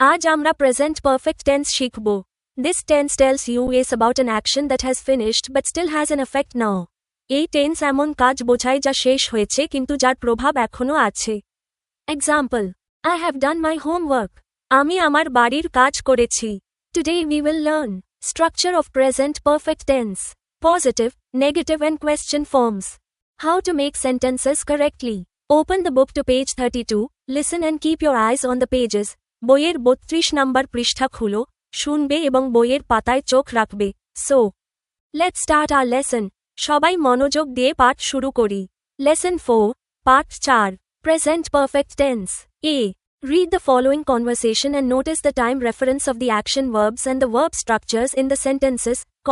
আজ আমরা present perfect tense শিখব। This tense tells you is about an action that has finished but still has an effect now. এই tense এমন কাজ বোঝায় যা শেষ হয়েছে কিন্তু যার প্রভাব এখনও আছে। Example, I have done my homework. আমি আমার বাড়ির কাজ করেছি। Today we will learn structure of present perfect tense, positive, negative and question forms. How to make sentences correctly. Open the book to page 32, listen and keep your eyes on the pages. বইয়ের 32 নম্বর পৃষ্ঠা খুলো, শুনবে এবং বইয়ের পাতায় চোখ রাখবে। So, let's start our lesson. সবাই মনোযোগ দিয়ে পাঠ শুরু করি। Lesson 4, Part 4, Present Perfect Tense. A. Read the following conversation and notice the time reference of the action verbs and the verb structures in the sentences. ক.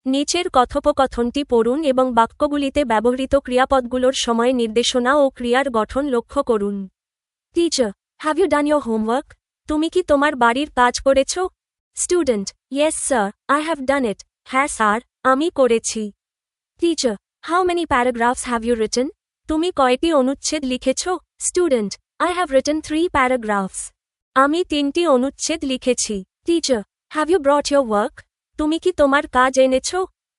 নিচের কথোপকথনটি পড়ুন এবং বাক্যগুলিতে ব্যবহৃত ক্রিয়াপদগুলোর সময় নির্দেশনা ও ক্রিয়ার গঠন লক্ষ্য করুন। Teacher, have you done your homework? তুমি কি তোমার বাড়ির কাজ করেছ? Student, yes sir, I have done it. হ্যাঁ স্যার, আমি করেছি। Teacher, how many paragraphs have you written? তুমি কয়টি অনুচ্ছেদ লিখেছ? Student, I have written 3 paragraphs. আমি 3টি অনুচ্ছেদ লিখেছি। Teacher, have you brought your work? তুমি কি তোমার কাজ এনেছ?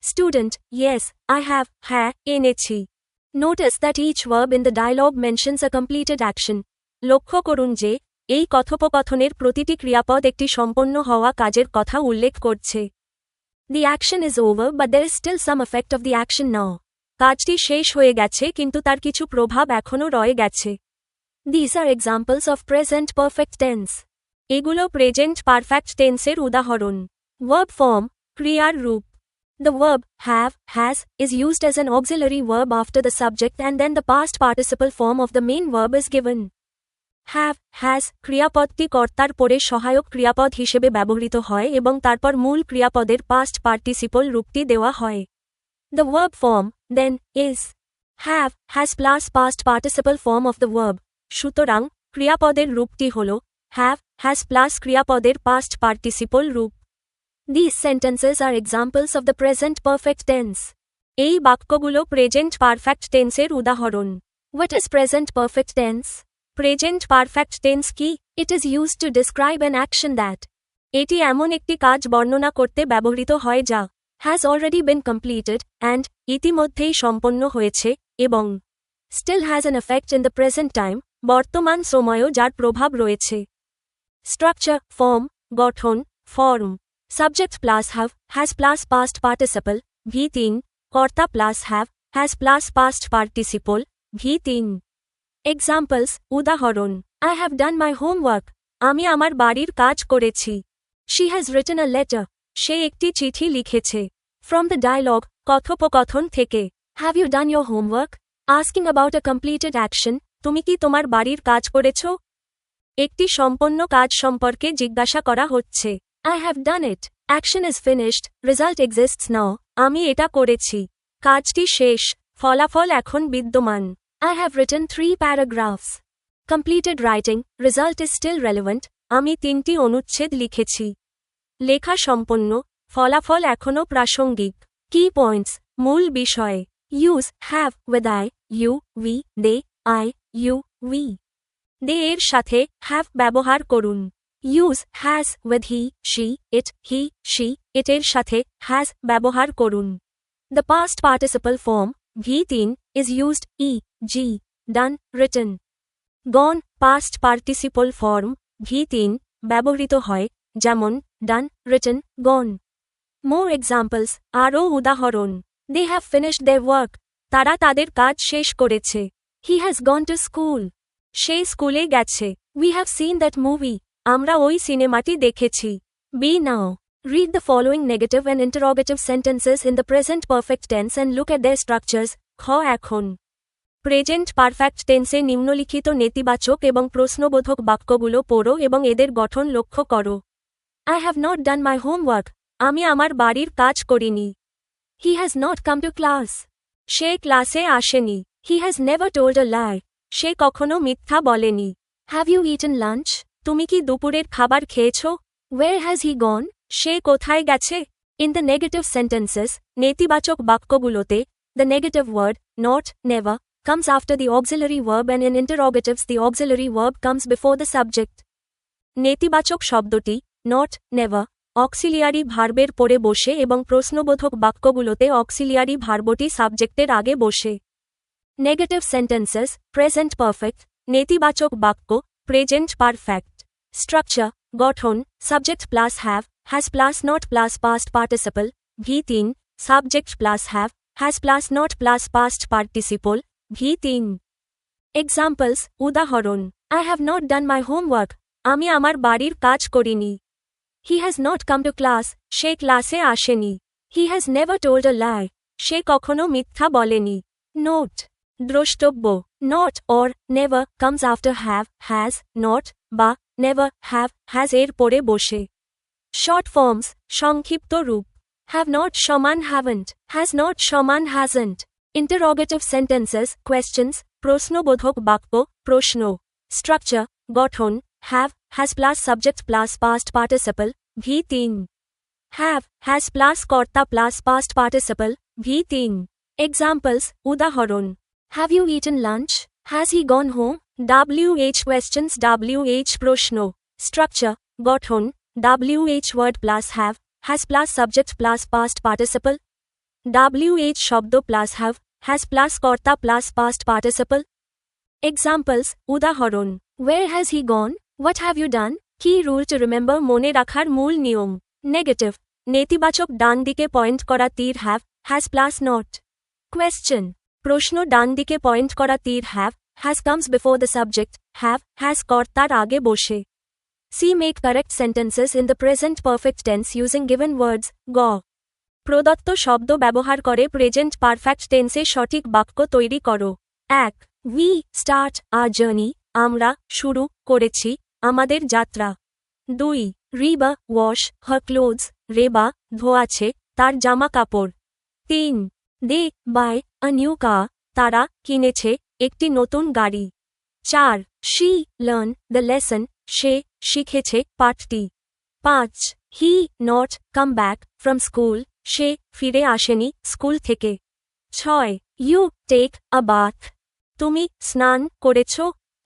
Student, yes, I have. হ্যাঁ, এনেছি। Notice that each verb in the dialogue mentions a completed action. লক্ষ্য করুন যে এই কথোপকথনের প্রতিটি ক্রিয়াপদ একটি সম্পন্ন হওয়া কাজের কথা উল্লেখ করছে। The action is over but there is still some effect of the action now. কাজটি শেষ হয়ে গেছে কিন্তু তার কিছু প্রভাব এখনও রয়ে গেছে। These are examples of present perfect tense. এগুলো প্রেজেন্ট পারফেক্ট টেন্সের উদাহরণ। Verb form, ক্রিয়ার রূপ। The verb have, has is used as an auxiliary verb after the subject and then the past participle form of the main verb is given. Have, has ক্রিয়াপদটি কর্তার পরে সহায়ক ক্রিয়াপদ হিসেবে ব্যবহৃত হয় এবং তারপর মূল ক্রিয়াপদের পাস্ট পার্টিসিপল রূপটি দেওয়া হয়। The verb form, then, is. Have, has plus past participle form of the verb. সুতরাং, ক্রিয়াপদের রূপটি হল have, has plus ক্রিয়াপদের past participle রূপ। These sentences are examples of the present perfect tense. এই বাক্যগুলো প্রেজেন্ট পারফেক্ট টেন্সের উদাহরণ। What is present perfect tense? Present perfect tense কি? It is used to describe an action that. এটি এমন একটি কাজ বর্ণনা করতে ব্যবহৃত হয় যা has already been completed and ইতিমধ্যেই সম্পন্ন হয়েছে এবং still has an effect in the present time, বর্তমান সময়েও যার প্রভাব রয়েছে। Structure, form, গঠন, form. Subject plus have, has plus past participle, V3, কর্তা plus have, has plus past participle, V3. Examples, উদাহরণ, I have done my homework. আমি আমার বাড়ির কাজ করেছি। She has written a letter. সে একটি চিঠি লিখেছে। From the dialogue, কথোপকথন থেকে, Have you done your homework? Asking about a completed action, তুমি কি তোমার বাড়ির কাজ করেছ? একটি সম্পন্ন কাজ সম্পর্কে জিজ্ঞাসা করা হচ্ছে। I have done it. Action is finished. Result exists now. আমি এটা করেছি। কাজটি শেষ। ফলাফল এখন বিদ্যমান। I have written 3 paragraphs. Completed writing. Result is still relevant. আমি 3টি অনুচ্ছেদ লিখেছি। লেখা সম্পন্ন। ফলাফল এখনও প্রাসঙ্গিক। Key points. মূল বিষয়। Use have with I, you, we, they, I, you, we. They এর সাথে have ব্যবহার করুন। Use has with he, she, it, he, she, it এর সাথে has ব্যবহার করুন। The past participle form, V3, is used, e, g, done, written. Gone, past participle form, V3, ব্যবহৃত হয়, যেমন, done, written, gone. More examples, আরও উদাহরণ। They have finished their work. তারা তাদের কাজ শেষ করেছে। He has gone to school. সে স্কুলে গেছে। We have seen that movie. আমরা ওই সিনেমাটি দেখেছি। Be now. Read the following negative and interrogative sentences in the present perfect tense and look at their structures. খ এখন প্রেজেন্ট পারফেক্ট টেন্সে নিম্নলিখিত নেতিবাচক এবং প্রশ্নবোধক বাক্যগুলো পড়ো এবং এদের গঠন লক্ষ্য করো। I have not done my homework. আমি আমার বাড়ির কাজ করিনি। He has not come to class. সে ক্লাসে আসেনি। He has never told a lie. সে কখনো মিথ্যা বলেনি। Have you eaten lunch? তুমি কি দুপুরের খাবার খেয়েছ? Where has he gone? সে কোথায় গেছে? In the negative sentences, নেতিবাচক বাক্যগুলোতে, the negative word, not, never, comes after the auxiliary verb and in interrogatives the auxiliary verb comes before the subject. নেতিবাচক শব্দটি not never auxiliary ভার্বের পরে বসে এবং প্রশ্নবোধক বাক্যগুলোতে অক্সিলিয়ারি ভার্বটি সাবজেক্টের আগে বসে। নেগেটিভ সেন্টেন্সেস প্রেজেন্ট পারফেক্ট নেতিবাচক বাক্য প্রেজেন্ট পারফেক্ট। স্ট্রাকচার গঠন subject plus have has plus not plus past participle V3 subject plus have has plus not plus past participle V3। Examples উদাহরণ I have not done my homework আমি আমার বাড়ির কাজ করিনি। He has not come to class সে ক্লাসে আসেনি। He has never told a lie সে কখনো মিথ্যা বলেনি। নোট দ্রষ্টব্য not or never comes after have has not বা নেভার হ্যাভ হ্যাজ এর পরে বসে। শর্ট ফর্মস সংক্ষিপ্ত রূপ হ্যাভ নট সমান হ্যাভেন্ট হ্যাজ নট সমান হ্যাজেন্ট। ইন্টারোগেটিভ সেন্টেন্সেস কোয়েশ্চেন্স প্রশ্নবোধক বাক্য প্রশ্ন। স্ট্রাকচার গঠন have has plus subject plus past participle V3 have has plus কর্তা plus past participle V3। Examples উদাহরণ have you eaten lunch has he gone home WH questions WH প্রশ্ন। Structure গঠন WH word plus have has plus subject plus past participle WH শব্দ plus have has plus কর্তা plus past participle. Examples উদাহরণ where has he gone what have you done কি rule to remember মনে রাখার মূল নিয়ম। Negative নেতিবাচক ডান দিকে পয়েন্ট করা তীর have has plus not. Question প্রশ্ন ডান দিকে পয়েন্ট করা তীর have has comes before the subject have has কর্তার আগে বসে। C make correct sentences in the present perfect tense using given words গ প্রদত্ত শব্দ ব্যবহার করে প্রেজেন্ট পারফেক্ট টেন্সে সঠিক বাক্য তৈরি করো। 1 উই স্টার্ট আওয়ার জার্নি আমরা শুরু করেছি আমাদের যাত্রা। 2 রিবা ওয়াশ হার ক্লোথস রেবা ধোয়াছে তার জামা কাপড়। 3 দে বাই আ নিউ কার তারা কিনেছে একটি নতুন গাড়ি। 4 শি লার্ন দ্য লেসন সে শিখেছে পাঠটি। 5 he not come back from school সে ফিরে আসেনি স্কুল থেকে। 6 ইউ টেক আ বাথ তুমি স্নান করেছ।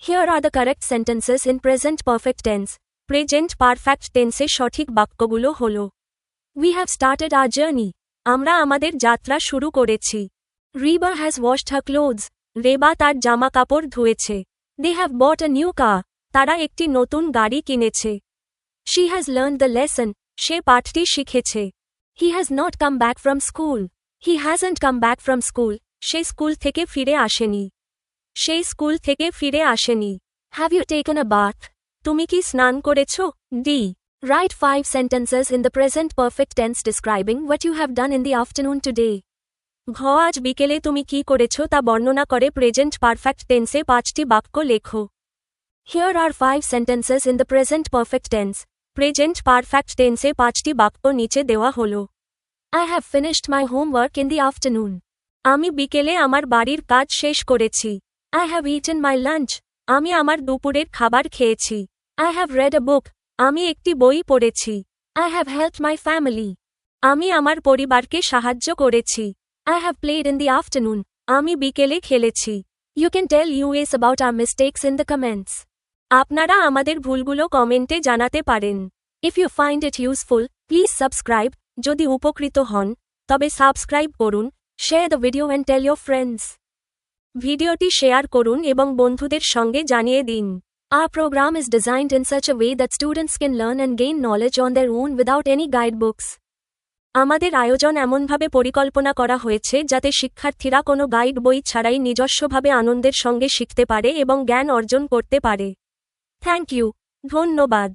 Here are the correct sentences in present perfect tense present perfect টেন্সে সঠিক বাক্যগুলো হল we have started our journey আমরা আমাদের যাত্রা শুরু করেছি। Riba has washed her clothes Reba তার জামা কাপড় ধুয়েছে। They have bought a new car তারা একটি নতুন গাড়ি কিনেছে। She has learned the lesson সে পাঠটি শিখেছে। He has not come back from school he hasn't come back from school সে স্কুল থেকে ফিরে আসেনি। সে স্কুল থেকে ফিরে আসেনি। Have you taken a bath তুমি কি স্নান করেছ। D write 5 sentences in the present perfect tense describing what you have done in the afternoon today. ঘ আজ বিকেলে তুমি কি করেছ তা বর্ণনা করে প্রেজেন্ট পারফেক্ট টেন্সে 5টি বাক্য লেখো। Here are 5 sentences in the present perfect tense present perfect টেন্সে 5টি বাক্য নিচে দেওয়া হল। I have finished my homework in the afternoon আমি বিকেলে আমার বাড়ির কাজ শেষ করেছি। I have eaten my lunch আমি আমার দুপুরের খাবার খেয়েছি। I have read a book আমি একটি বই পড়েছি। I have helped my family আমি আমার পরিবারকে সাহায্য করেছি। I have played in the afternoon আমি বিকেলে খেলেছি। You can tell us about our mistakes in the comments আপনারা আমাদের ভুলগুলো কমেন্টে জানাতে পারেন। If you find it useful please subscribe যদি উপকৃত হন তবে সাবস্ক্রাইব করুন। Share the video and tell your friends ভিডিওটি শেয়ার করুন এবং বন্ধুদের সঙ্গে জানিয়ে দিন। Our program is designed in such a way that students can learn and gain knowledge on their own without any guidebooks. আমাদের আয়োজন এমনভাবে পরিকল্পনা করা হয়েছে যাতে শিক্ষার্থীরা কোনো গাইড বই ছাড়াই নিজস্বভাবে আনন্দের সঙ্গে শিখতে পারে এবং জ্ঞান অর্জন করতে পারে। থ্যাংক ইউ ধন্যবাদ।